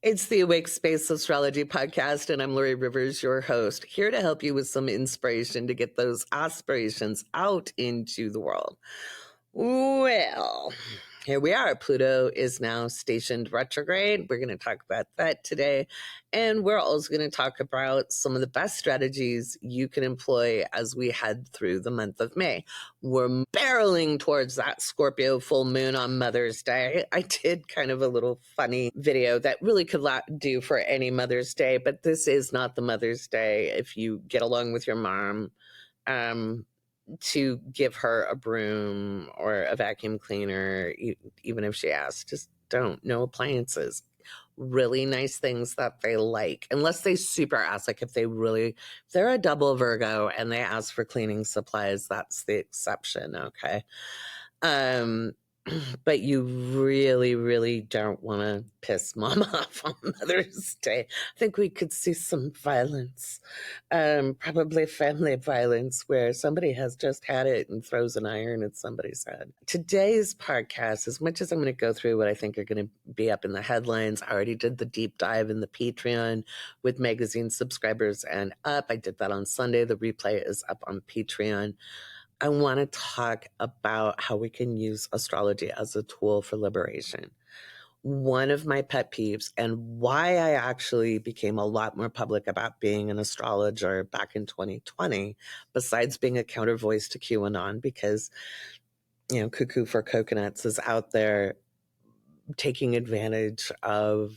It's the Awake Space Astrology podcast, and I'm Laurie Rivers, your host, here to help you with some inspiration to get those aspirations out into the world. Well, here we are. Pluto is now stationed retrograde. We're going to talk about that today. And we're also going to talk about some of the best strategies you can employ as we head through the month of May. We're barreling towards that Scorpio full moon on Mother's Day. I did kind of a little funny video that really could do for any Mother's Day, but this is not the Mother's Day if you get along with your mom. To give her a broom or a vacuum cleaner, even if she asks, just don't. No appliances. Really nice things that they like, unless they super ask. Like if they're a double Virgo and they ask for cleaning supplies, that's the exception. Okay. But you really, really don't want to piss mom off on Mother's Day. I think we could see some violence, probably family violence, where somebody has just had it and throws an iron at somebody's head. Today's podcast, as much as I'm going to go through what I think are going to be up in the headlines, I already did the deep dive in the Patreon with magazine subscribers and up. I did that on Sunday. The replay is up on Patreon. I want to talk about how we can use astrology as a tool for liberation. One of my pet peeves, and why I actually became a lot more public about being an astrologer back in 2020, besides being a counter voice to QAnon, because, Cuckoo for Coconuts is out there taking advantage of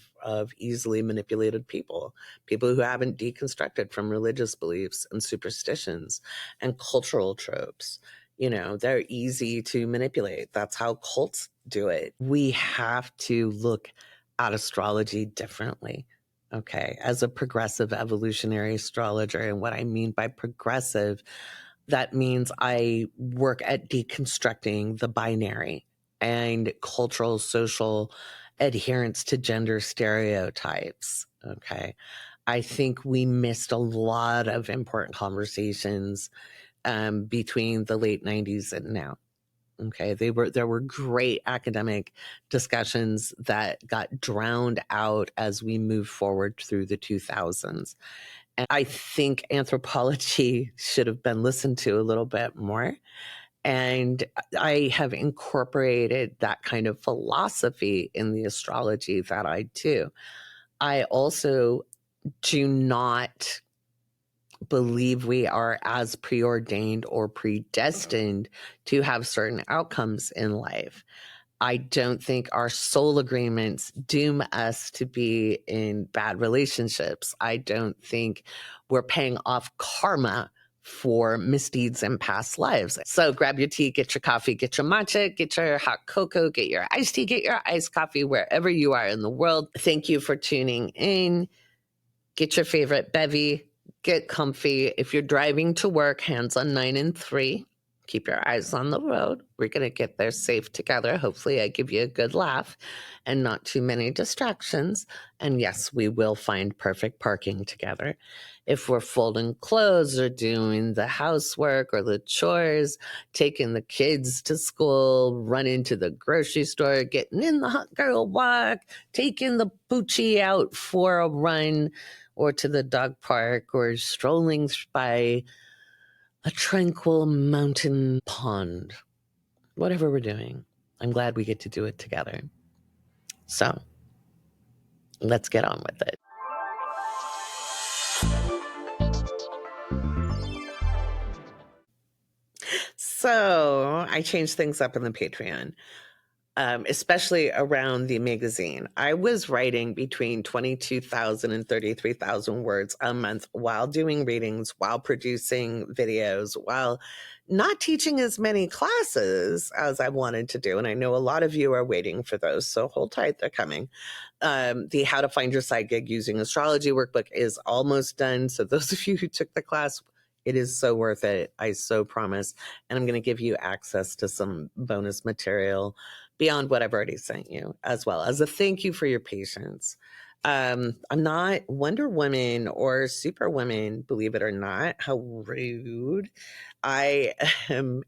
easily manipulated people who haven't deconstructed from religious beliefs and superstitions and cultural tropes. They're easy to manipulate. That's how cults do it. We have to look at astrology differently. Okay. As a progressive evolutionary astrologer, and what I mean by progressive, that means I work at deconstructing the binary and cultural, social adherence to gender stereotypes. Okay. I think we missed a lot of important conversations between the late 90s and now. Okay. There were great academic discussions that got drowned out as we moved forward through the 2000s. And I think anthropology should have been listened to a little bit more. And I have incorporated that kind of philosophy in the astrology that I do. I also do not believe we are as preordained or predestined to have certain outcomes in life. I don't think our soul agreements doom us to be in bad relationships. I don't think we're paying off karma for misdeeds in past lives. So grab your tea, get your coffee, get your matcha, get your hot cocoa, get your iced tea, get your iced coffee wherever you are in the world. Thank you for tuning in. Get your favorite bevy, get comfy. If you're driving to work, hands on 9 and 3. Keep your eyes on the road. We're going to get there safe together. Hopefully I give you a good laugh and not too many distractions. And yes, we will find perfect parking together. If we're folding clothes or doing the housework or the chores, taking the kids to school, running to the grocery store, getting in the hot girl walk, taking the poochie out for a run or to the dog park, or strolling by a tranquil mountain pond, whatever we're doing, I'm glad we get to do it together. So let's get on with it. So I changed things up in the Patreon, especially around the magazine. I was writing between 22,000 and 33,000 words a month while doing readings, while producing videos, while not teaching as many classes as I wanted to do. And I know a lot of you are waiting for those, so hold tight, they're coming. The How to Find Your Side Gig Using Astrology workbook is almost done. So those of you who took the class, it is so worth it. I so promise. And I'm going to give you access to some bonus material beyond what I've already sent you, as well as a thank you for your patience. I'm not Wonder Woman or Superwoman, believe it or not. How rude. I am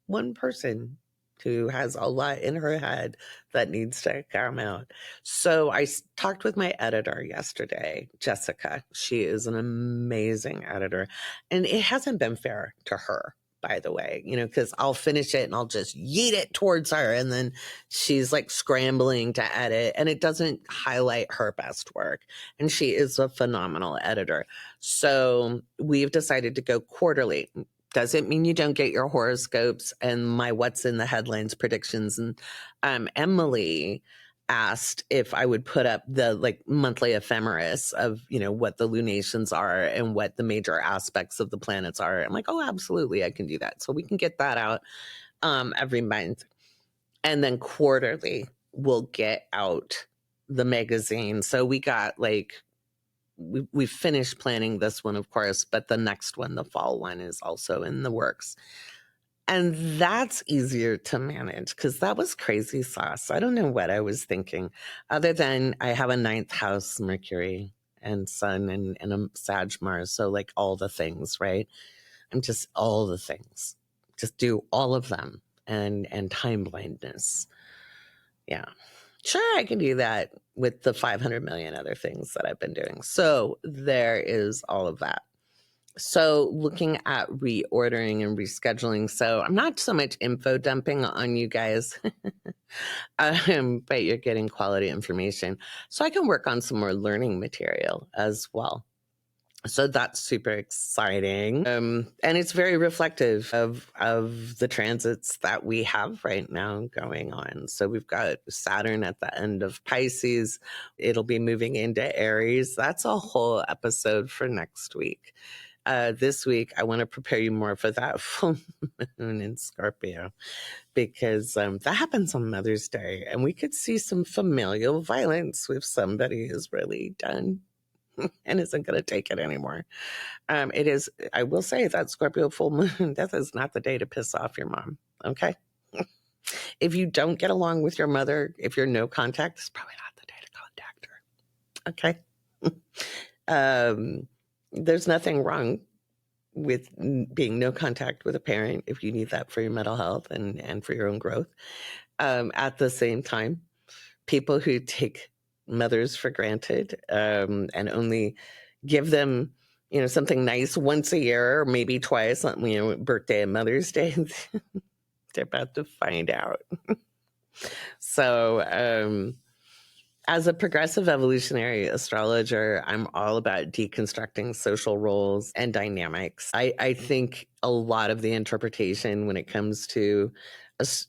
one person who has a lot in her head that needs to come out. So I talked with my editor yesterday, Jessica. She is an amazing editor. And it hasn't been fair to her, by the way, because I'll finish it and I'll just yeet it towards her. And then she's like scrambling to edit, and it doesn't highlight her best work. And she is a phenomenal editor. So we've decided to go quarterly. Doesn't mean you don't get your horoscopes and my what's in the headlines predictions. And Emily asked if I would put up the monthly ephemeris of, what the lunations are and what the major aspects of the planets are. I'm like, oh, absolutely, I can do that. So we can get that out every month. And then quarterly, we'll get out the magazine. So we got we finished planning this one, of course, but the next one, the fall one, is also in the works. And that's easier to manage because that was crazy sauce. I don't know what I was thinking, other than I have a 9th house Mercury and Sun and a Sag Mars. So all the things, right? I'm just all the things. Just do all of them and time blindness. Yeah. Sure, I can do that with the 500 million other things that I've been doing. So there is all of that. So looking at reordering and rescheduling. So I'm not so much info dumping on you guys, but you're getting quality information. So I can work on some more learning material as well. So that's super exciting. And it's very reflective of the transits that we have right now going on. So we've got Saturn at the end of Pisces. It'll be moving into Aries. That's a whole episode for next week. This week, I want to prepare you more for that full moon in Scorpio, because that happens on Mother's Day. And we could see some familial violence if somebody is really done and isn't going to take it anymore. It is, I will say that Scorpio full moon, that is not the day to piss off your mom, okay? If you don't get along with your mother, if you're no contact, it's probably not the day to contact her, okay? There's nothing wrong with being no contact with a parent if you need that for your mental health and for your own growth. At the same time, people who take mothers for granted and only give them, something nice once a year or maybe twice, birthday and Mother's Day, they're about to find out. So, as a progressive evolutionary astrologer, I'm all about deconstructing social roles and dynamics. I think a lot of the interpretation when it comes to,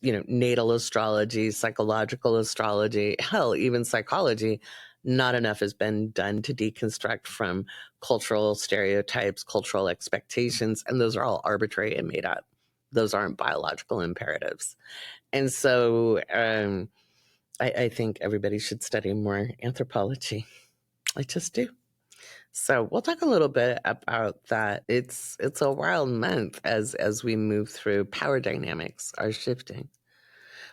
natal astrology, psychological astrology, hell, even psychology, not enough has been done to deconstruct from cultural stereotypes, cultural expectations, and those are all arbitrary and made up. Those aren't biological imperatives. And so, I think everybody should study more anthropology. I just do. So we'll talk a little bit about that. It's a wild month as we move through. Power dynamics are shifting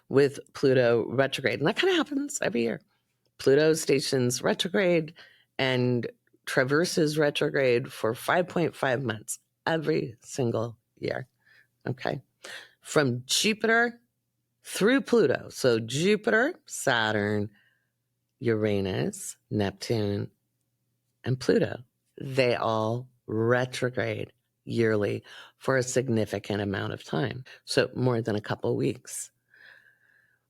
with Pluto retrograde. And that kind of happens every year. Pluto stations retrograde and traverses retrograde for 5.5 months every single year. Okay. From Jupiter through Pluto. So Jupiter, Saturn, Uranus, Neptune, and Pluto, they all retrograde yearly for a significant amount of time. So more than a couple weeks.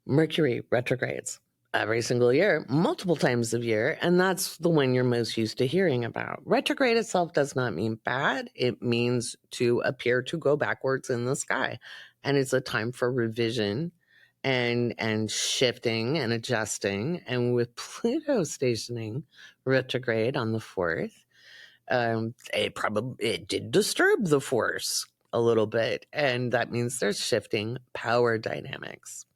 Mercury retrogrades every single year, multiple times a year, and that's the one you're most used to hearing about. Retrograde itself does not mean bad. It means to appear to go backwards in the sky. And it's a time for revision and shifting and adjusting. And with Pluto stationing retrograde on the 4th, it did disturb the force a little bit. And that means there's shifting power dynamics.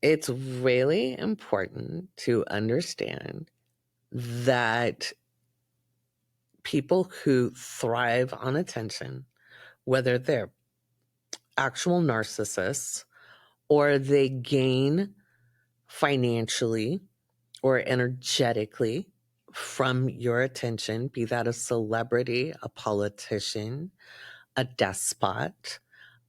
It's really important to understand that people who thrive on attention, whether they're actual narcissists or they gain financially or energetically from your attention, be that a celebrity, a politician, a despot,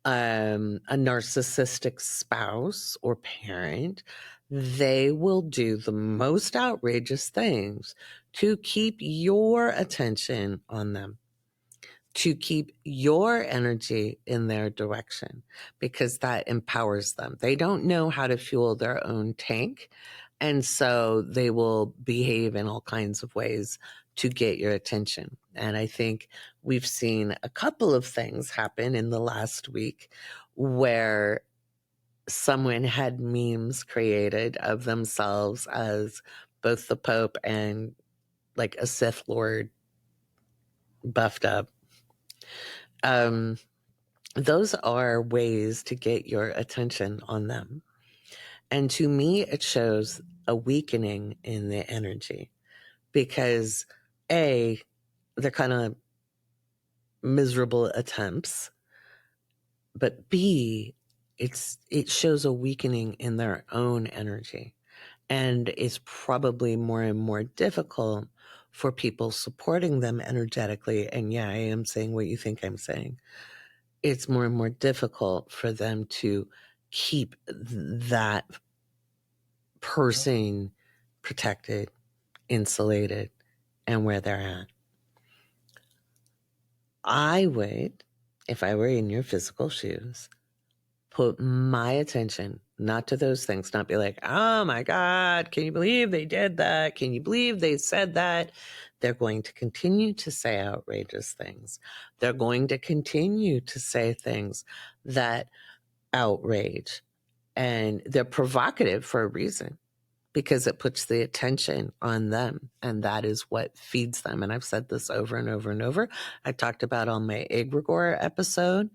a narcissistic spouse or parent, they will do the most outrageous things to keep your attention on them, to keep your energy in their direction, because that empowers them. They don't know how to fuel their own tank. And so they will behave in all kinds of ways to get your attention. And I think we've seen a couple of things happen in the last week where someone had memes created of themselves as both the Pope and like a Sith Lord buffed up. Those are ways to get your attention on them. And to me, it shows a weakening in the energy because A, they're kind of miserable attempts, but B, it shows a weakening in their own energy. And it's probably more and more difficult for people supporting them energetically. And yeah, I am saying what you think I'm saying. It's more and more difficult for them to keep that person protected, insulated, and where they're at. I would, if I were in your physical shoes, put my attention not to those things, not be like, oh my God, can you believe they did that? Can you believe they said that? They're going to continue to say outrageous things. They're going to continue to say things that outrage. And they're provocative for a reason because it puts the attention on them. And that is what feeds them. And I've said this over and over and over. I talked about on my egregore episode.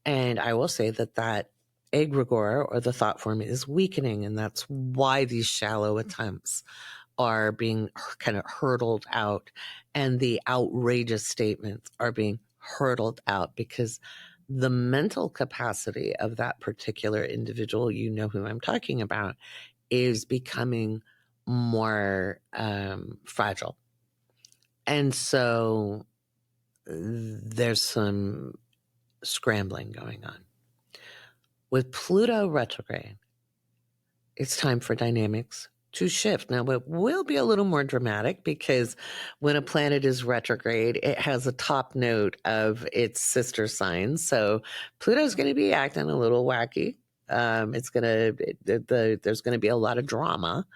And I will say that egregore or the thought form is weakening. And that's why these shallow attempts are being kind of hurtled out. And the outrageous statements are being hurtled out because the mental capacity of that particular individual, you know who I'm talking about, is becoming more fragile. And so there's some scrambling going on. With Pluto retrograde, it's time for dynamics to shift. Now, it will be a little more dramatic because when a planet is retrograde, it has a top note of its sister sign. So Pluto's going to be acting a little wacky. There's going to be a lot of drama.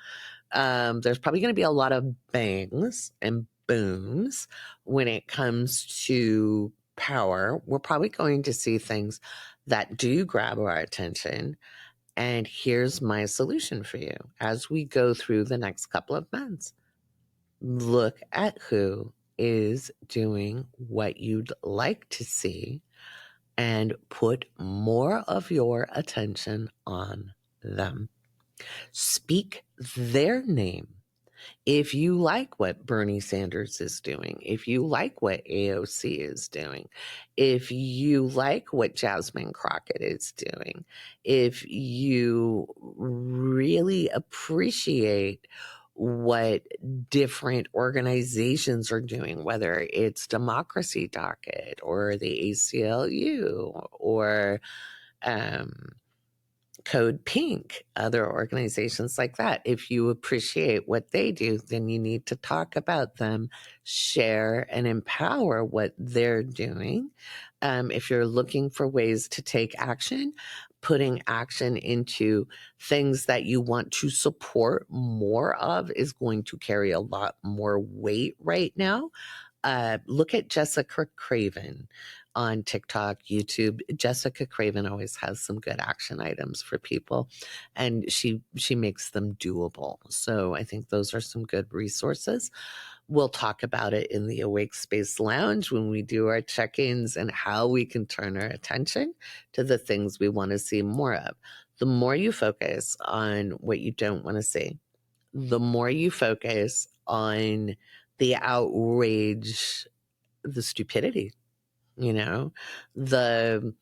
There's probably going to be a lot of bangs and booms when it comes to power. We're probably going to see things that do grab our attention. And here's my solution for you as we go through the next couple of months. Look at who is doing what you'd like to see and put more of your attention on them. Speak their name. If you like what Bernie Sanders is doing, if you like what AOC is doing, if you like what Jasmine Crockett is doing, if you really appreciate what different organizations are doing, whether it's Democracy Docket or the ACLU or Code Pink, other organizations like that. If you appreciate what they do, then you need to talk about them, share, and empower what they're doing. If you're looking for ways to take action, putting action into things that you want to support more of is going to carry a lot more weight right now. Look at Jessica Craven on TikTok, YouTube. Jessica Craven always has some good action items for people, and she makes them doable. So I think those are some good resources. We'll talk about it in the Awake Space Lounge when we do our check-ins and how we can turn our attention to the things we want to see more of. The more you focus on what you don't want to see, the more you focus on the outrage, the stupidity, the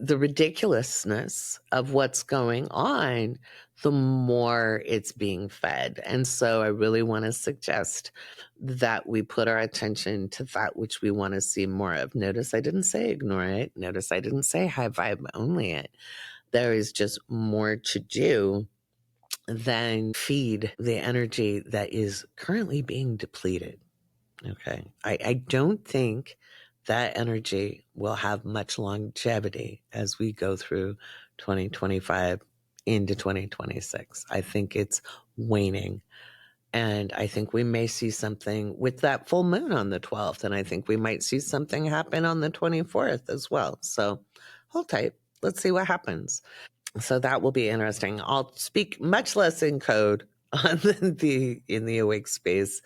the ridiculousness of what's going on, the more it's being fed. And so I really want to suggest that we put our attention to that which we want to see more of. Notice I didn't say ignore it. Notice I didn't say high vibe only it. There is just more to do than feed the energy that is currently being depleted. Okay. I don't think that energy will have much longevity as we go through 2025 into 2026. I think it's waning. And I think we may see something with that full moon on the 12th. And I think we might see something happen on the 24th as well. So hold tight. Let's see what happens. So that will be interesting. I'll speak much less in code on in the Awake Space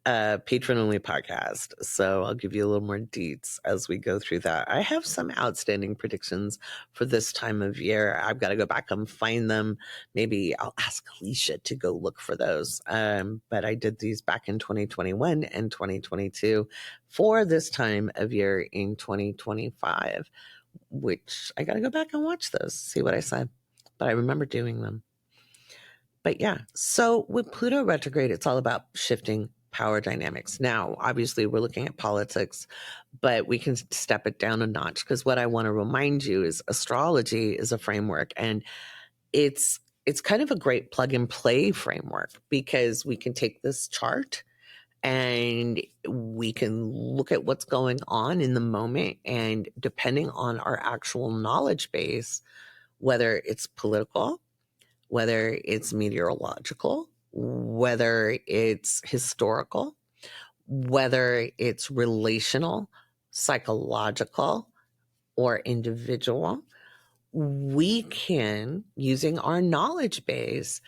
patron only podcast. So I'll give you a little more deets as we go through that. I have some outstanding predictions for this time of year. I've got to go back and find them. Maybe I'll ask Alicia to go look for those. But I did these back in 2021 and 2022 for this time of year in 2025, which I got to go back and watch those, see what I said. But I remember doing them. But yeah, so with Pluto retrograde, it's all about shifting power dynamics. Now, obviously, we're looking at politics, but we can step it down a notch because what I want to remind you is astrology is a framework, and it's kind of a great plug and play framework because we can take this chart and we can look at what's going on in the moment, and depending on our actual knowledge base, whether it's political, whether it's meteorological, whether it's historical, whether it's relational, psychological, or individual, we can, using our knowledge base,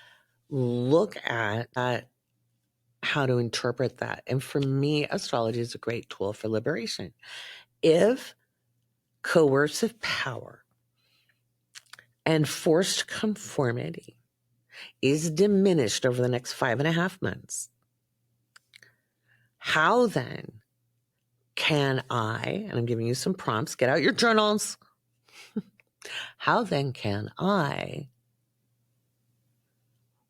look at how to interpret that. And for me, astrology is a great tool for liberation. If coercive power and forced conformity is diminished over the next 5.5 months, how then can I, and I'm giving you some prompts, get out your journals. How then can I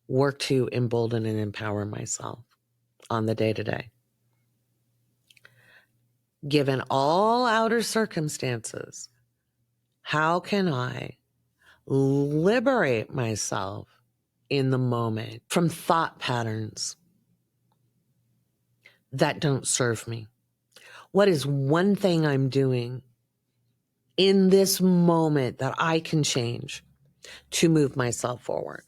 work to embolden and empower myself on the day-to-day? Given all outer circumstances, how can I liberate myself in the moment from thought patterns that don't serve me? What is one thing I'm doing in this moment that I can change to move myself forward?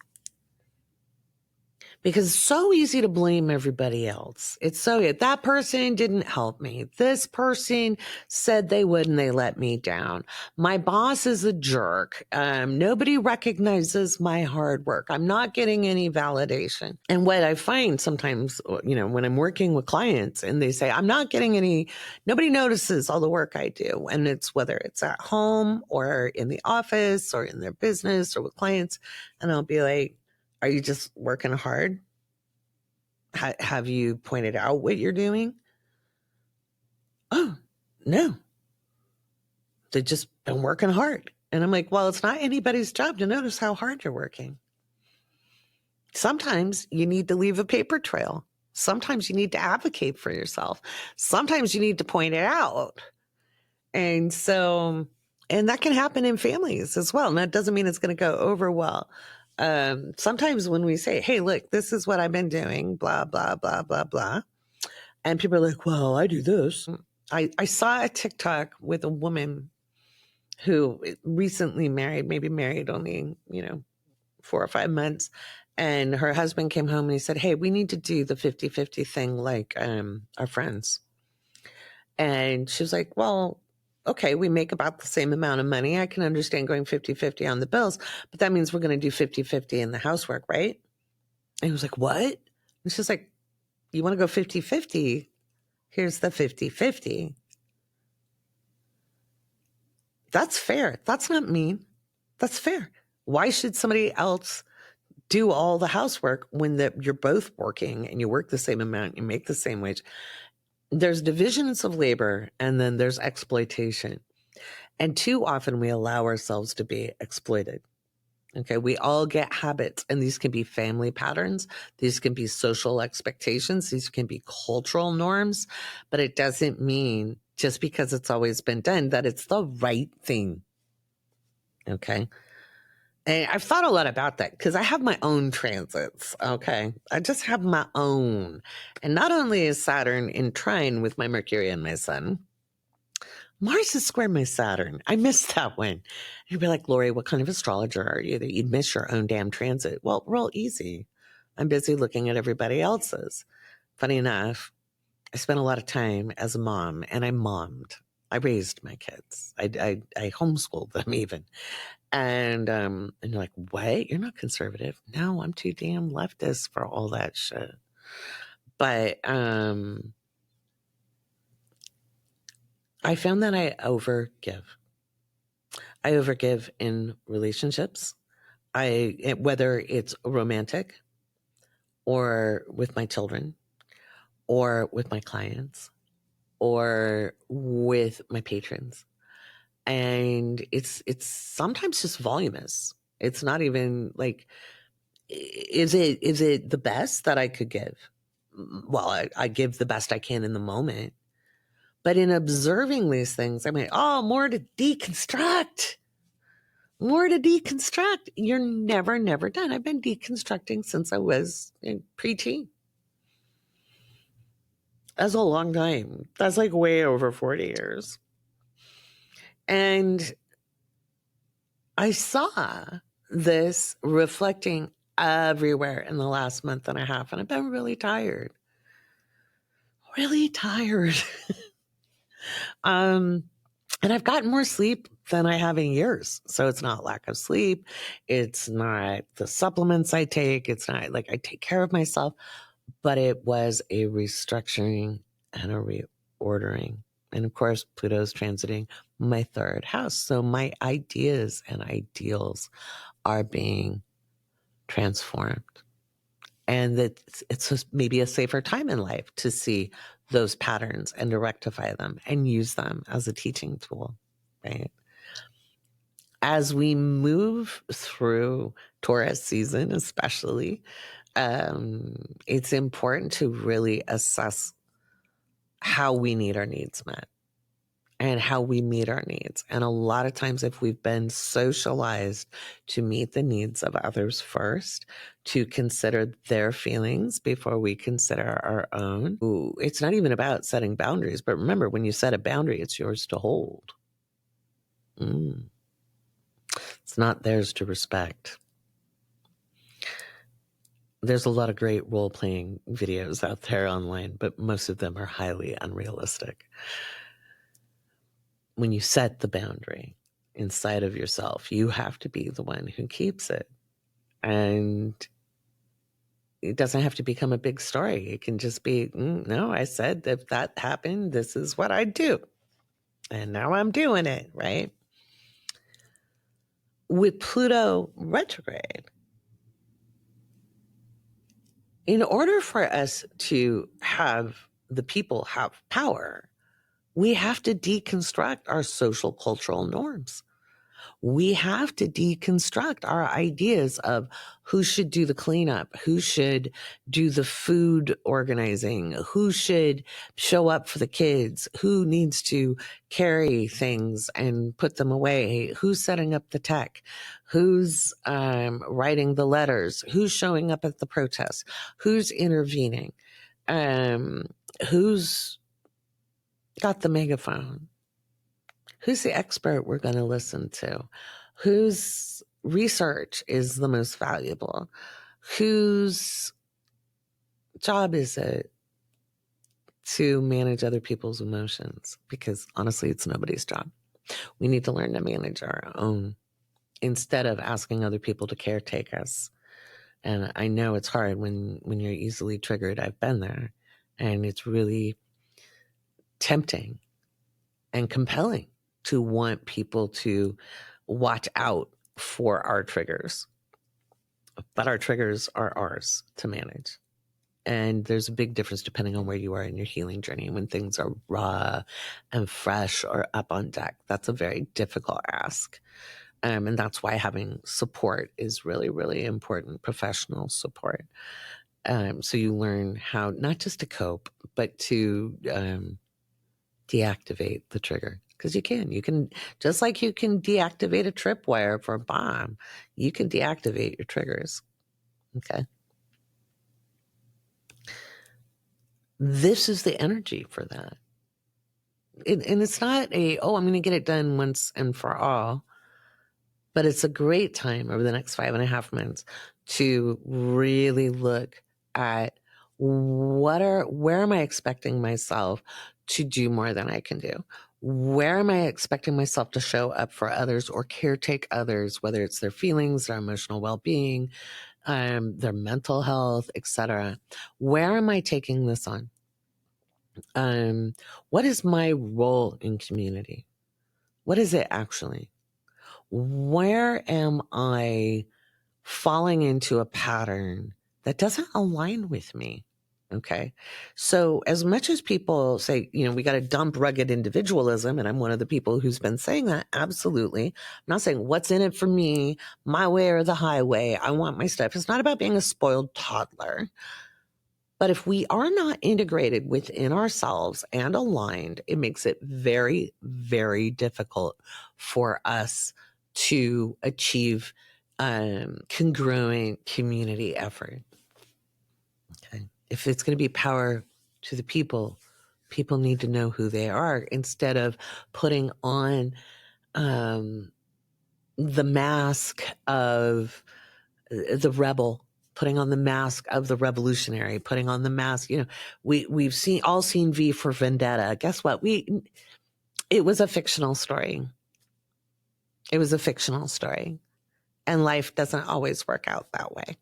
Because it's so easy to blame everybody else. It's so, that person didn't help me. This person said they would and they let me down. My boss is a jerk. Nobody recognizes my hard work. I'm not getting any validation. And what I find sometimes, when I'm working with clients and they say, I'm not getting any, nobody notices all the work I do. And it's whether it's at home or in the office or in their business or with clients. And I'll be like, are you just working hard? Have you pointed out what you're doing? Oh, no. They've just been working hard. And I'm like, well, it's not anybody's job to notice how hard you're working. Sometimes you need to leave a paper trail. Sometimes you need to advocate for yourself. Sometimes you need to point it out. And that can happen in families as well. And that doesn't mean it's going to go over well. Sometimes when we say, hey, look, this is what I've been doing, blah, blah, blah, blah, blah. And people are like, well, I do this. I saw a TikTok with a woman who recently maybe married only, 4 or 5 months. And her husband came home and he said, hey, we need to do the 50-50 thing like our friends. And she was like, well, okay, we make about the same amount of money. I can understand going 50-50 on the bills, but that means we're going to do 50-50 in the housework, right? And he was like, what? And she's like, you want to go 50-50? Here's the 50-50. That's fair. That's not mean. That's fair. Why should somebody else do all the housework when you're both working and you work the same amount, you make the same wage? There's divisions of labor and then there's exploitation. And too often we allow ourselves to be exploited. Okay, we all get habits, and these can be family patterns, these can be social expectations, these can be cultural norms, but it doesn't mean just because it's always been done that it's the right thing. Okay. And I've thought a lot about that because I have my own transits. Okay. I just have my own. And not only is Saturn in trine with my Mercury and my Sun, Mars is square my Saturn. I missed that one. You'd be like, Laurie, what kind of astrologer are you that you'd miss your own damn transit? Well, real easy. I'm busy looking at everybody else's. Funny enough, I spent a lot of time as a mom, and I mommed. I raised my kids. I homeschooled them even. And you're like, what? You're not conservative? No, I'm too damn leftist for all that shit. But I found that I overgive. I overgive in relationships. Whether it's romantic or with my children or with my clients or with my patrons. And it's sometimes just voluminous. It's not even like, is it the best that I could give? Well, I give the best I can in the moment. But in observing these things, I'm like, oh, more to deconstruct. More to deconstruct. You're never done. I've been deconstructing since I was in preteen. That's a long time. That's like way over 40 years. And I saw this reflecting everywhere in the last month and a half, and I've been really tired. Really tired. And I've gotten more sleep than I have in years. So it's not lack of sleep. It's not the supplements I take. It's not like I take care of myself, but it was a restructuring and a reordering. And of course, Pluto's transiting my third house. So my ideas and ideals are being transformed. And that it's just maybe a safer time in life to see those patterns and to rectify them and use them as a teaching tool, right? As we move through Taurus season, especially, it's important to really assess how we need our needs met and how we meet our needs. And a lot of times, if we've been socialized to meet the needs of others first, to consider their feelings before we consider our own, it's not even about setting boundaries. But remember, when you set a boundary, it's yours to hold. It's not theirs to respect. There's a lot of great role-playing videos out there online, but most of them are highly unrealistic. When you set the boundary inside of yourself, you have to be the one who keeps it. And it doesn't have to become a big story. It can just be, no, I said if that happened, this is what I do. And now I'm doing it, right? With Pluto retrograde, in order for us to have the people have power, we have to deconstruct our social cultural norms. We have to deconstruct our ideas of who should do the cleanup, who should do the food organizing, who should show up for the kids, who needs to carry things and put them away, who's setting up the tech, who's writing the letters, who's showing up at the protests, who's intervening, who's got the megaphone. Who's the expert we're going to listen to? Whose research is the most valuable? Whose job is it to manage other people's emotions? Because honestly, it's nobody's job. We need to learn to manage our own instead of asking other people to caretake us. And I know it's hard when you're easily triggered. I've been there. And it's really tempting and compelling to want people to watch out for our triggers. But our triggers are ours to manage. And there's a big difference depending on where you are in your healing journey. When things are raw and fresh or up on deck, that's a very difficult ask. And that's why having support is really, really important, professional support. So you learn how not just to cope, but to deactivate the trigger. Because you can, just like you can deactivate a tripwire for a bomb, you can deactivate your triggers. Okay. This is the energy for that. And it's not I'm going to get it done once and for all, but it's a great time over the next 5.5 months to really look at where am I expecting myself to do more than I can do? Where am I expecting myself to show up for others or caretake others, whether it's their feelings, their emotional well-being, their mental health, etc. Where am I taking this on? What is my role in community? What is it actually? Where am I falling into a pattern that doesn't align with me? Okay. So as much as people say, we got to dump rugged individualism, and I'm one of the people who's been saying that, absolutely. I'm not saying what's in it for me, my way or the highway. I want my stuff. It's not about being a spoiled toddler. But if we are not integrated within ourselves and aligned, it makes it very, very difficult for us to achieve congruent community effort. Okay. If it's going to be power to the people, people need to know who they are instead of putting on the mask of the rebel, putting on the mask of the revolutionary, putting on the mask. We've all seen V for Vendetta. Guess what? It was a fictional story. It was a fictional story, and life doesn't always work out that way.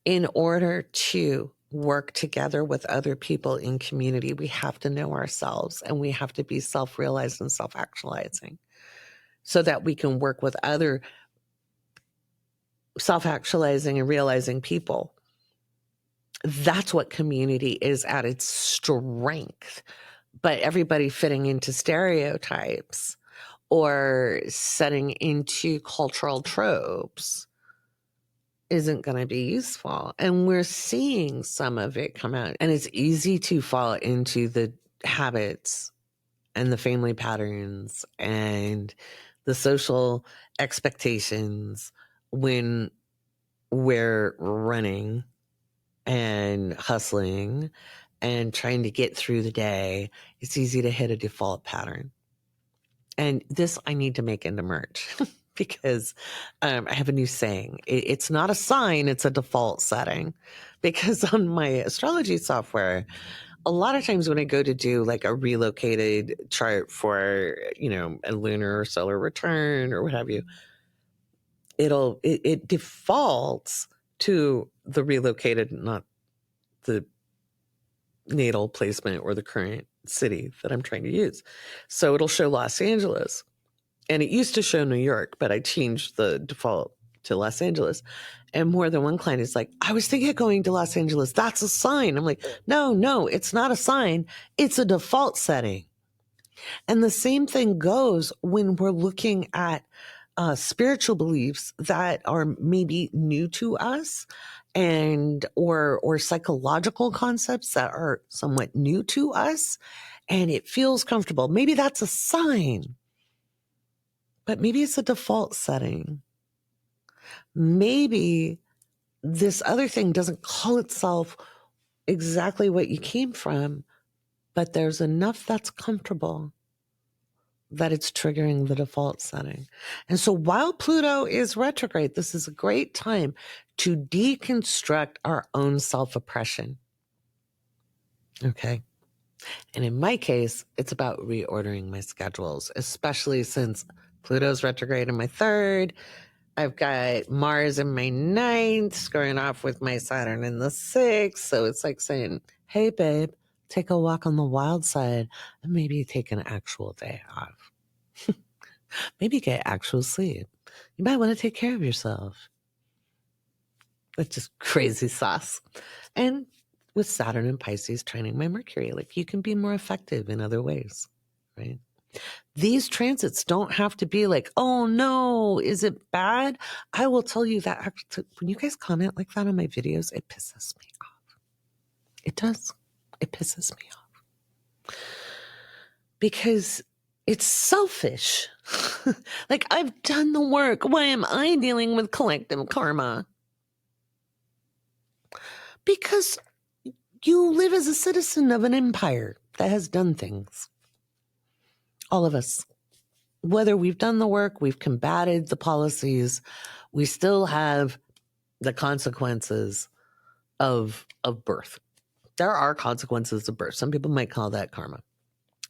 In order to work together with other people in community, we have to know ourselves, and we have to be self-realized and self-actualizing so that we can work with other self-actualizing and realizing people. That's what community is at its strength. But everybody fitting into stereotypes or setting into cultural tropes isn't going to be useful. And we're seeing some of it come out. And it's easy to fall into the habits and the family patterns and the social expectations when we're running and hustling and trying to get through the day. It's easy to hit a default pattern. And this I need to make into merch because I have a new saying. It's not a sign, it's a default setting. Because on my astrology software, a lot of times when I go to do like a relocated chart for, a lunar or solar return or what have you, it defaults to the relocated, not the natal placement or the current city that I'm trying to use. So it'll show Los Angeles. And it used to show New York, but I changed the default to Los Angeles. And more than one client is like, I was thinking of going to Los Angeles. That's a sign. I'm like, no, it's not a sign. It's a default setting. And the same thing goes when we're looking at spiritual beliefs that are maybe new to us and or psychological concepts that are somewhat new to us, and it feels comfortable. Maybe that's a sign, but maybe it's a default setting. Maybe this other thing doesn't call itself exactly what you came from, but there's enough that's comfortable that it's triggering the default setting. And so while Pluto is retrograde, this is a great time to deconstruct our own self-oppression. Okay. And in my case, it's about reordering my schedules, especially since Pluto's retrograde in my third. I've got Mars in my ninth, squaring off with my Saturn in the sixth. So it's like saying, hey, babe, take a walk on the wild side and maybe take an actual day off. Maybe get actual sleep. You might want to take care of yourself. That's just crazy sauce. And with Saturn and Pisces training my Mercury, like you can be more effective in other ways, right? These transits don't have to be like, oh no, is it bad? I will tell you that when you guys comment like that on my videos, it pisses me off. It does. It pisses me off. Because it's selfish. Like, I've done the work. Why am I dealing with collective karma? Because you live as a citizen of an empire that has done things. All of us. Whether we've done the work, we've combated the policies, we still have the consequences of birth. There are consequences of birth. Some people might call that karma,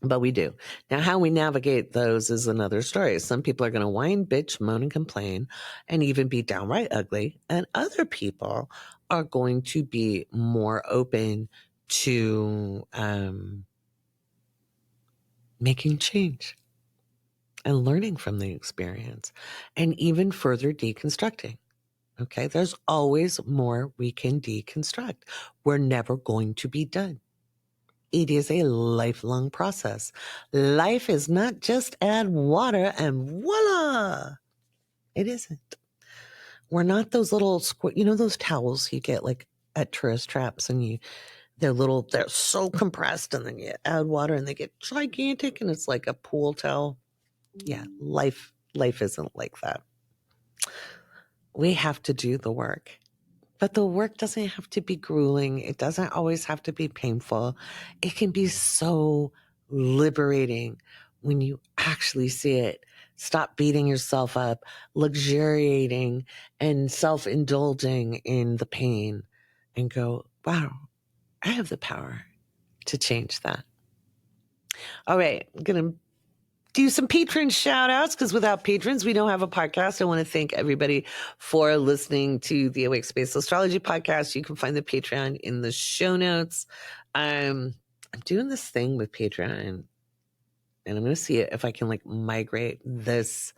but we do. Now, how we navigate those is another story. Some people are going to whine, bitch, moan, and complain, and even be downright ugly. And other people are going to be more open to making change and learning from the experience and even further deconstructing. Okay, there's always more we can deconstruct. We're never going to be done. It is a lifelong process. Life is not just add water and voila. It isn't. We're not those little, those towels you get like at tourist traps and they're so compressed and then you add water and they get gigantic and it's like a pool towel. Yeah, life isn't like that. We have to do the work. But the work doesn't have to be grueling. It doesn't always have to be painful. It can be so liberating when you actually see it. Stop beating yourself up, luxuriating and self-indulging in the pain and go, wow, I have the power to change that. All right, I'm going to do some patron shout outs because without patrons, we don't have a podcast. I want to thank everybody for listening to the Awake Space Astrology podcast. You can find the Patreon in the show notes. I'm doing this thing with Patreon and I'm going to see if I can like migrate this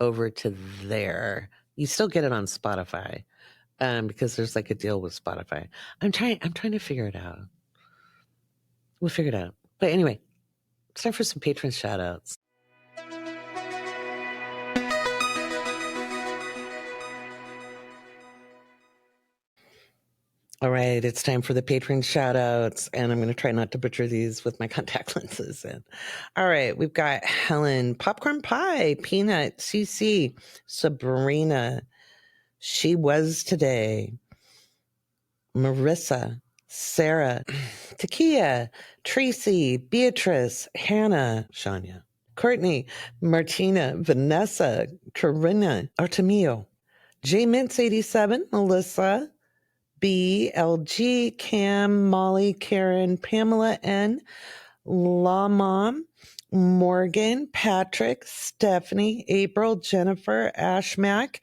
over to there. You still get it on Spotify because there's like a deal with Spotify. I'm trying to figure it out. We'll figure it out. But anyway, it's time for some patron shout outs. All right, it's time for the patron shout outs, and I'm going to try not to butcher these with my contact lenses in. All right, we've got Helen, Popcorn Pie, Peanut, CC, Sabrina, She Was Today, Marissa, Sarah, Takia, Tracy, Beatrice, Hannah, Shania, Courtney, Martina, Vanessa, Corinna, Artemio, J Mintz 87, Melissa, B, LG, Cam, Molly, Karen, Pamela N, La Mom, Morgan, Patrick, Stephanie, April, Jennifer, Ashmack,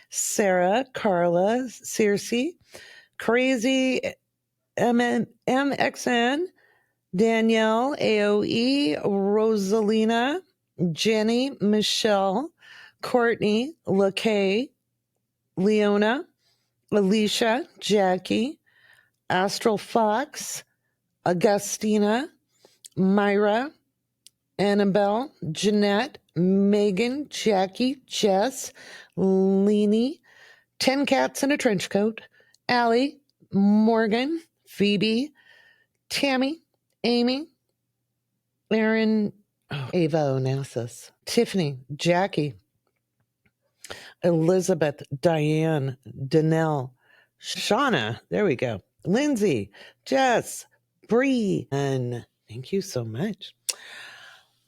Sarah, Carla, Circe, Crazy, MXN, Danielle, AOE, Rosalina, Jenny, Michelle, Courtney, LaKay, Leona, Alicia, Jackie, Astral Fox, Augustina, Myra, Annabelle, Jeanette, Megan, Jackie, Jess, Leanie, 10 Cats in a Trench Coat, Allie, Morgan, Phoebe, Tammy, Amy, Aaron, Ava Onassis, Tiffany, Jackie, Elizabeth, Diane, Danelle, Shauna, there we go, Lindsay, Jess, Bree, and thank you so much.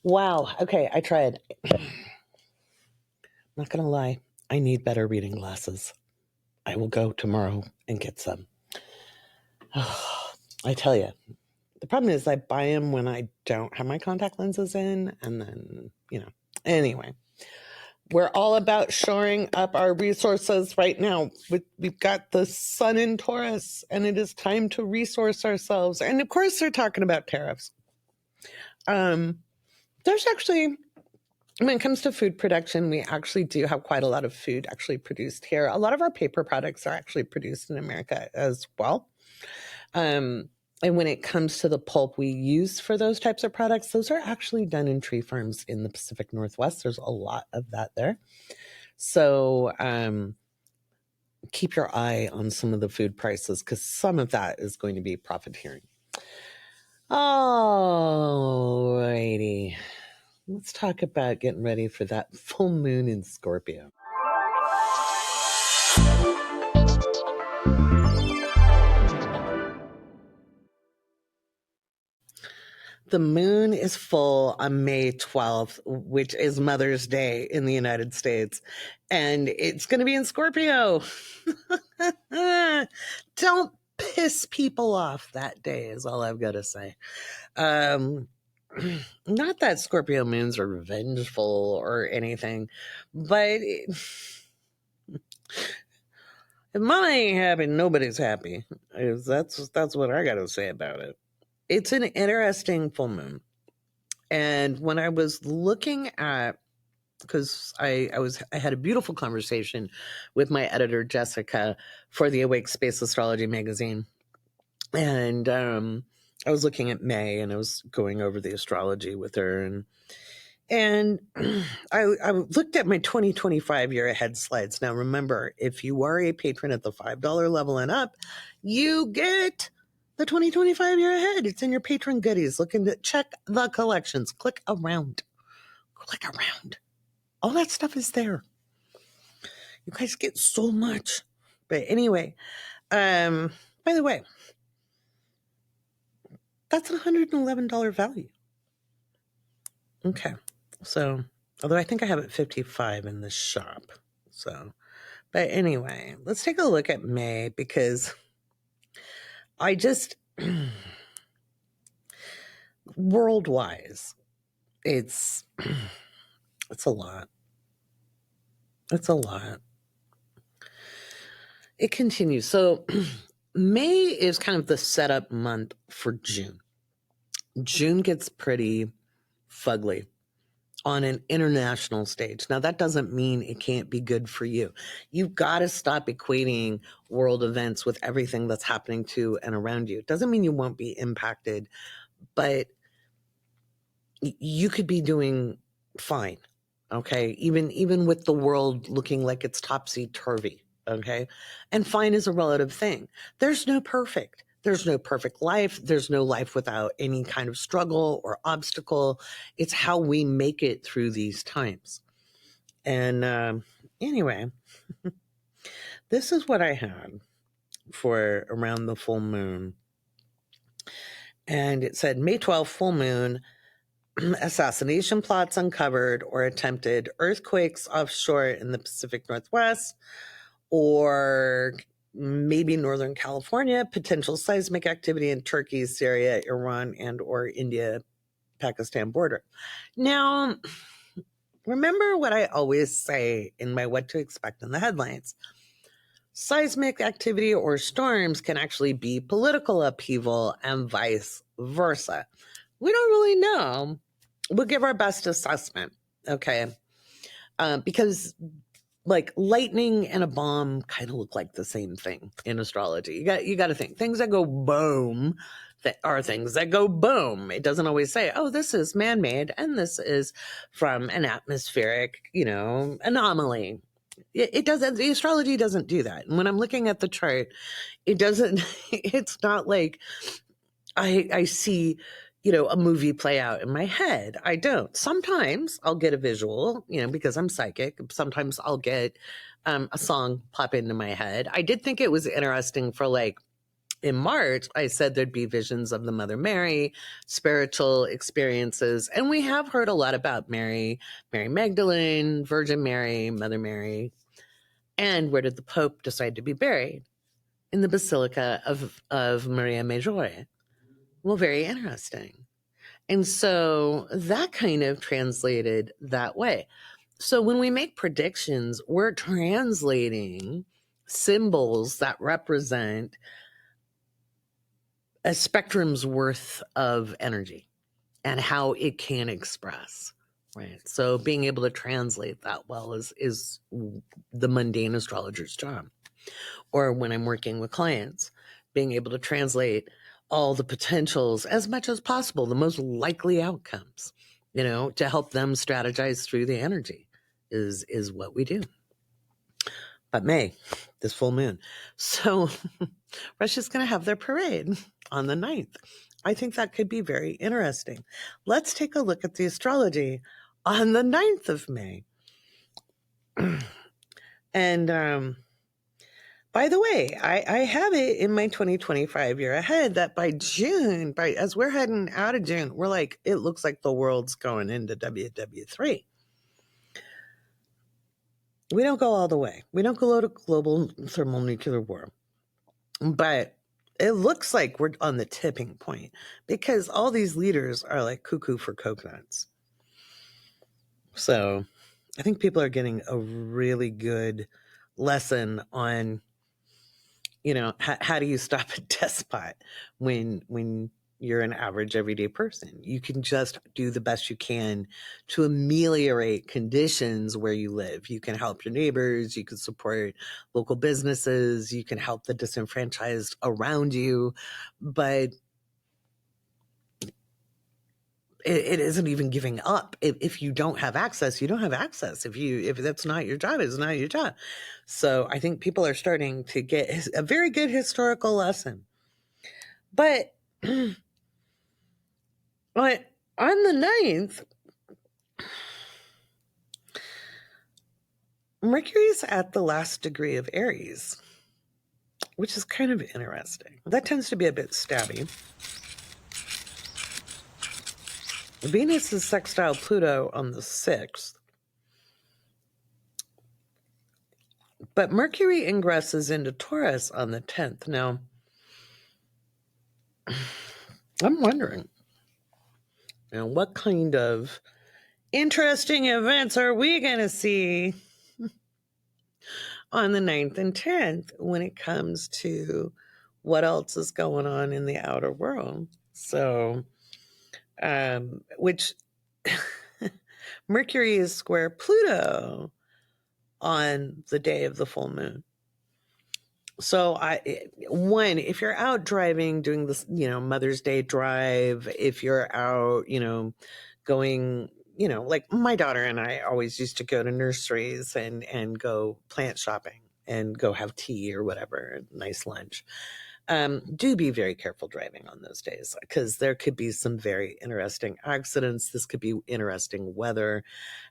Wow. Okay, I tried. Not going to lie, I need better reading glasses. I will go tomorrow and get some. I tell you, the problem is I buy them when I don't have my contact lenses in, and then, anyway. We're all about shoring up our resources right now. We've got the sun in Taurus, and it is time to resource ourselves. And of course, they're talking about tariffs. There's actually when it comes to food production, we actually do have quite a lot of food actually produced here. A lot of our paper products are actually produced in America as well. And when it comes to the pulp we use for those types of products, those are actually done in tree farms in the Pacific Northwest. There's a lot of that there. So keep your eye on some of the food prices because some of that is going to be profiteering. Alrighty. Let's talk about getting ready for that full moon in Scorpio. The moon is full on May 12th, which is Mother's Day in the United States. And it's going to be in Scorpio. Don't piss people off that day, is all I've got to say. Not that Scorpio moons are revengeful or anything, but if mama ain't happy, nobody's happy. That's what I got to say about it. It's an interesting full moon. And when I was looking at, because I had a beautiful conversation with my editor Jessica for the Awake Space Astrology magazine, and I was looking at May and I was going over the astrology with her, and I looked at my 2025 year ahead slides. Now remember, if you are a patron at the $5 level and up, you get the 2025 year ahead. It's in your patron goodies. Looking to check the collections. Click around. Click around. All that stuff is there. You guys get so much. But anyway, by the way, that's a $111 value. Okay. So, although I think I have it 55 in the shop. So, but anyway, let's take a look at May because I just world-wise, it's a lot. It's a lot. It continues. So May is kind of the setup month for June. June gets pretty fugly on an international stage. Now, that doesn't mean it can't be good for you. You've got to stop equating world events with everything that's happening to and around you. It doesn't mean you won't be impacted, but you could be doing fine, okay? Even with the world looking like it's topsy-turvy, okay? And fine is a relative thing. There's no perfect. There's no perfect life. There's no life without any kind of struggle or obstacle. It's how we make it through these times. And anyway, this is what I had for around the full moon. And it said, May 12th, full moon, assassination plots uncovered or attempted, earthquakes offshore in the Pacific Northwest, or maybe Northern California, potential seismic activity in Turkey, Syria, Iran, and or India, Pakistan border. Now, remember what I always say in my What to Expect in the Headlines. Seismic activity or storms can actually be political upheaval and vice versa. We don't really know. We'll give our best assessment, okay? Because like lightning and a bomb kind of look like the same thing in astrology. You got to think things that go boom that are things that go boom. It doesn't always say, oh, this is man-made and this is from an atmospheric, anomaly. It doesn't. The astrology doesn't do that. And when I'm looking at the chart, it doesn't. It's not like I see, a movie play out in my head. I don't. Sometimes I'll get a visual, because I'm psychic. Sometimes I'll get a song pop into my head. I did think it was interesting for in March, I said there'd be visions of the Mother Mary, spiritual experiences. And we have heard a lot about Mary Magdalene, Virgin Mary, Mother Mary. And where did the Pope decide to be buried? In the Basilica of Maria Maggiore. Well, very interesting. And so that kind of translated that way. So when we make predictions, we're translating symbols that represent a spectrum's worth of energy and how it can express. Right. So being able to translate that well is the mundane astrologer's job. Or when I'm working with clients, being able to translate all the potentials as much as possible, the most likely outcomes, to help them strategize through the energy is what we do. But May, this full moon. So Russia's going to have their parade on the 9th. I think that could be very interesting. Let's take a look at the astrology on the 9th of May. And by the way, I have it in my 2025 year ahead that by June, as we're heading out of June, we're like, it looks like the world's going into WW3. We don't go all the way. We don't go to global thermonuclear war. But it looks like we're on the tipping point because all these leaders are like cuckoo for coconuts. So I think people are getting a really good lesson on, how do you stop a despot when you're an average everyday person. You can just do the best you can to ameliorate conditions where you live. You can help your neighbors, you can support local businesses, you can help the disenfranchised around you, but it isn't even giving up. If you don't have access, you don't have access. If that's not your job, it's not your job. So I think people are starting to get a very good historical lesson. But on the 9th, Mercury's at the last degree of Aries, which is kind of interesting. That tends to be a bit stabby. Venus is sextile Pluto on the 6th. But Mercury ingresses into Taurus on the 10th. Now, I'm wondering, what kind of interesting events are we going to see on the 9th and 10th when it comes to what else is going on in the outer world? So, which Mercury is square Pluto on the day of the full moon. So if you're out driving, doing this, Mother's Day drive, if you're out, going, like my daughter and I always used to go to nurseries and go plant shopping and go have tea or whatever, nice lunch. Do be very careful driving on those days because there could be some very interesting accidents. This could be interesting weather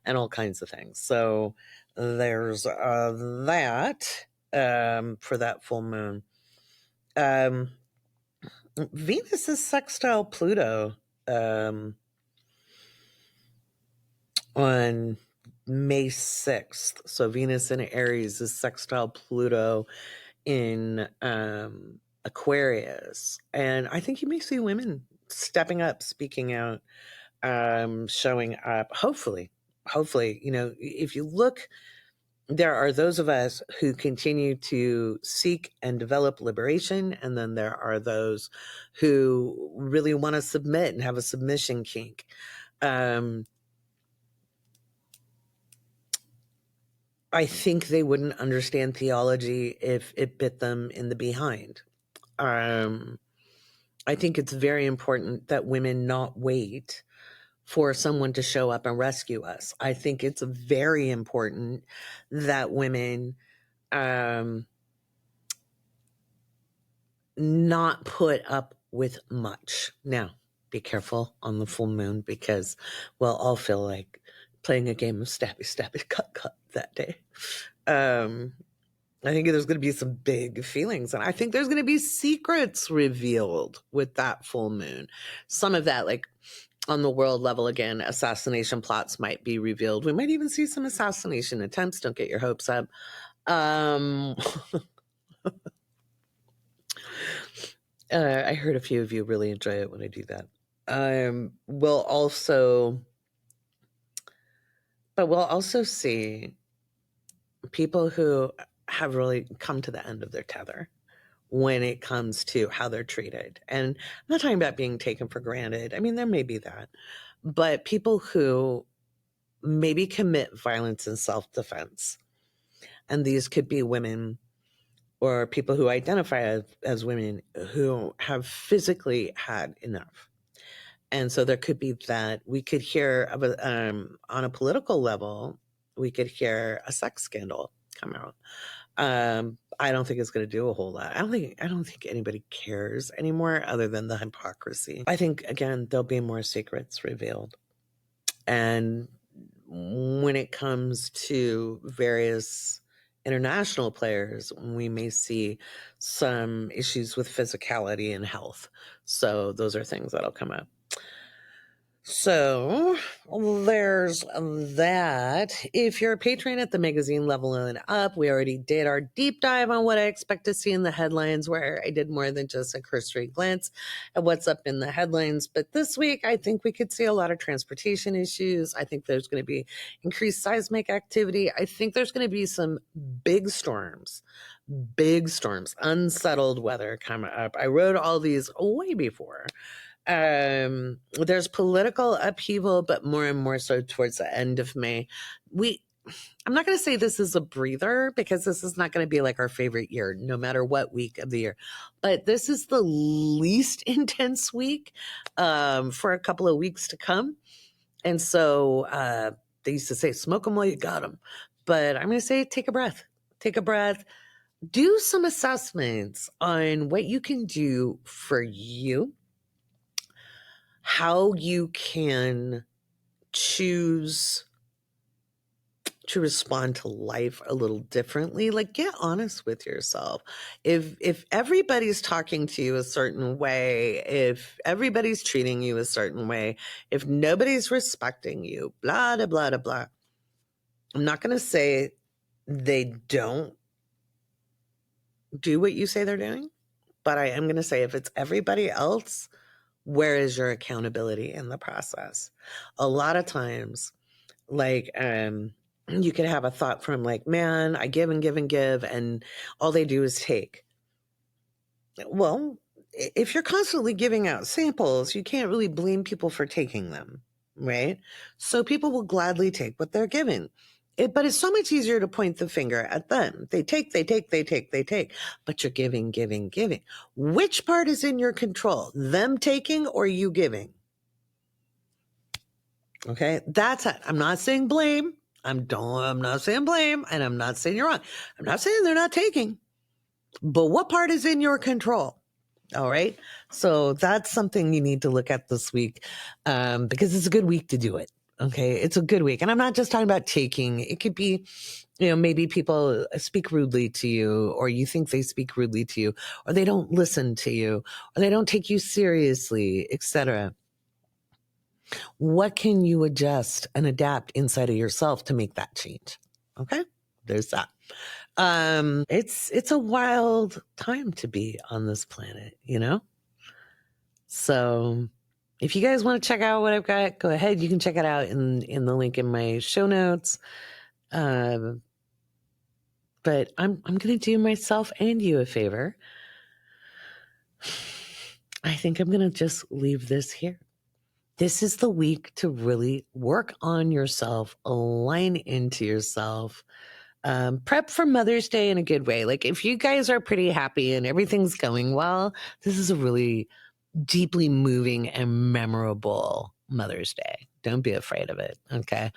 and all kinds of things. So there's that for that full moon. Venus is sextile Pluto on May 6th. So Venus in Aries is sextile Pluto in Aquarius. And I think you may see women stepping up, speaking out, showing up. Hopefully, if you look, there are those of us who continue to seek and develop liberation, and then there are those who really want to submit and have a submission kink. I think they wouldn't understand theology if it bit them in the behind. I think it's very important that women not wait for someone to show up and rescue us. I think it's very important that women not put up with much. Now, be careful on the full moon because we'll all feel like playing a game of stabby, stabby, cut, cut that day. I think there's going to be some big feelings, and I think there's going to be secrets revealed with that full moon. Some of that, like on the world level, again, assassination plots might be revealed. We might even see some assassination attempts. Don't get your hopes up. I heard a few of you really enjoy it when I do that. We'll also see people who have really come to the end of their tether when it comes to how they're treated. And I'm not talking about being taken for granted. I mean, there may be that. But people who maybe commit violence in self-defense. And these could be women or people who identify as women who have physically had enough. And so there could be that. We could hear of on a political level, we could hear a sex scandal come out. I don't think it's going to do a whole lot. I don't think anybody cares anymore other than the hypocrisy. I think, again, there'll be more secrets revealed. And when it comes to various international players, we may see some issues with physicality and health. So those are things that'll come up. So there's that. If you're a patron at the magazine level and up, we already did our deep dive on what I expect to see in the headlines, where I did more than just a cursory glance at what's up in the headlines. But this week, I think we could see a lot of transportation issues. I think there's going to be increased seismic activity. I think there's going to be some big storms, unsettled weather coming up. I wrote all these way before. There's political upheaval, but more and more so towards the end of May. I'm not going to say this is a breather, because this is not going to be like our favorite year, no matter what week of the year. But this is the least intense week for a couple of weeks to come. And so they used to say, smoke them while you got them. But I'm going to say, take a breath. Take a breath. Do some assessments on what you can do for you, how you can choose to respond to life a little differently. Like, get honest with yourself. If everybody's talking to you a certain way, if everybody's treating you a certain way, if nobody's respecting you, blah, blah, blah, blah. I'm not going to say they don't do what you say they're doing, but I am going to say if it's everybody else, where is your accountability in the process? A lot of times, like, you could have a thought from like, man, I give and give and give, and all they do is take. Well, if you're constantly giving out samples, you can't really blame people for taking them, right? So people will gladly take what they're given. But it's so much easier to point the finger at them. They take. But you're giving, giving, giving. Which part is in your control? Them taking or you giving? Okay, that's it. I'm not saying blame. I'm not saying blame, and I'm not saying you're wrong. I'm not saying they're not taking. But what part is in your control? All right. So that's something you need to look at this week, because it's a good week to do it. Okay. It's a good week. And I'm not just talking about taking. It could be, maybe people speak rudely to you, or you think they speak rudely to you, or they don't listen to you, or they don't take you seriously, etc. What can you adjust and adapt inside of yourself to make that change? Okay. There's that. It's a wild time to be on this planet, So if you guys want to check out what I've got, go ahead. You can check it out in the link in my show notes. But I'm going to do myself and you a favor. I think I'm going to just leave this here. This is the week to really work on yourself, align into yourself. Prep for Mother's Day in a good way. Like, if you guys are pretty happy and everything's going well, this is a really deeply moving and memorable Mother's Day. Don't be afraid of it, okay?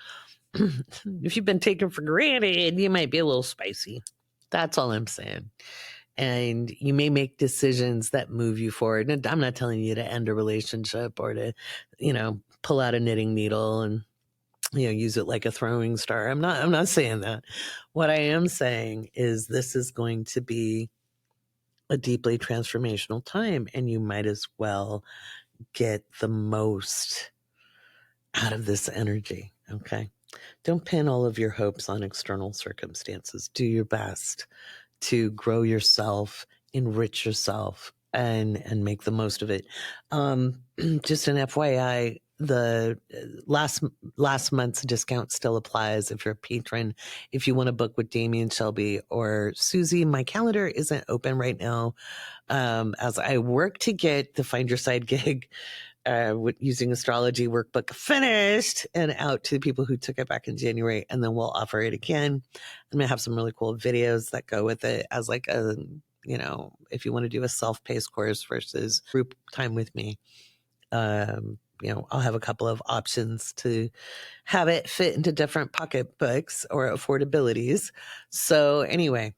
If you've been taken for granted, you might be a little spicy. That's all I'm saying. And you may make decisions that move you forward. And I'm not telling you to end a relationship or to, pull out a knitting needle and use it like a throwing star. I'm not saying that. What I am saying is this is going to be a deeply transformational time, and you might as well get the most out of this energy. Okay. Don't pin all of your hopes on external circumstances. Do your best to grow yourself, enrich yourself, and make the most of it. Just an FYI, the last month's discount still applies if you're a patron. If you want to book with Damien, Shelby, or Susie, my calendar isn't open right now, as I work to get the Find Your Side gig using astrology workbook finished and out to the people who took it back in January, and then we'll offer it again. I'm gonna have some really cool videos that go with it as like a, if you want to do a self-paced course versus group time with me. I'll have a couple of options to have it fit into different pocketbooks or affordabilities. So anyway,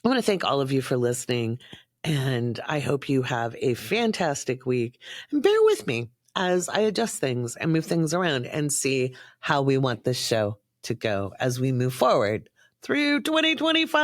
I want to thank all of you for listening, and I hope you have a fantastic week. And bear with me as I adjust things and move things around and see how we want this show to go as we move forward through 2025.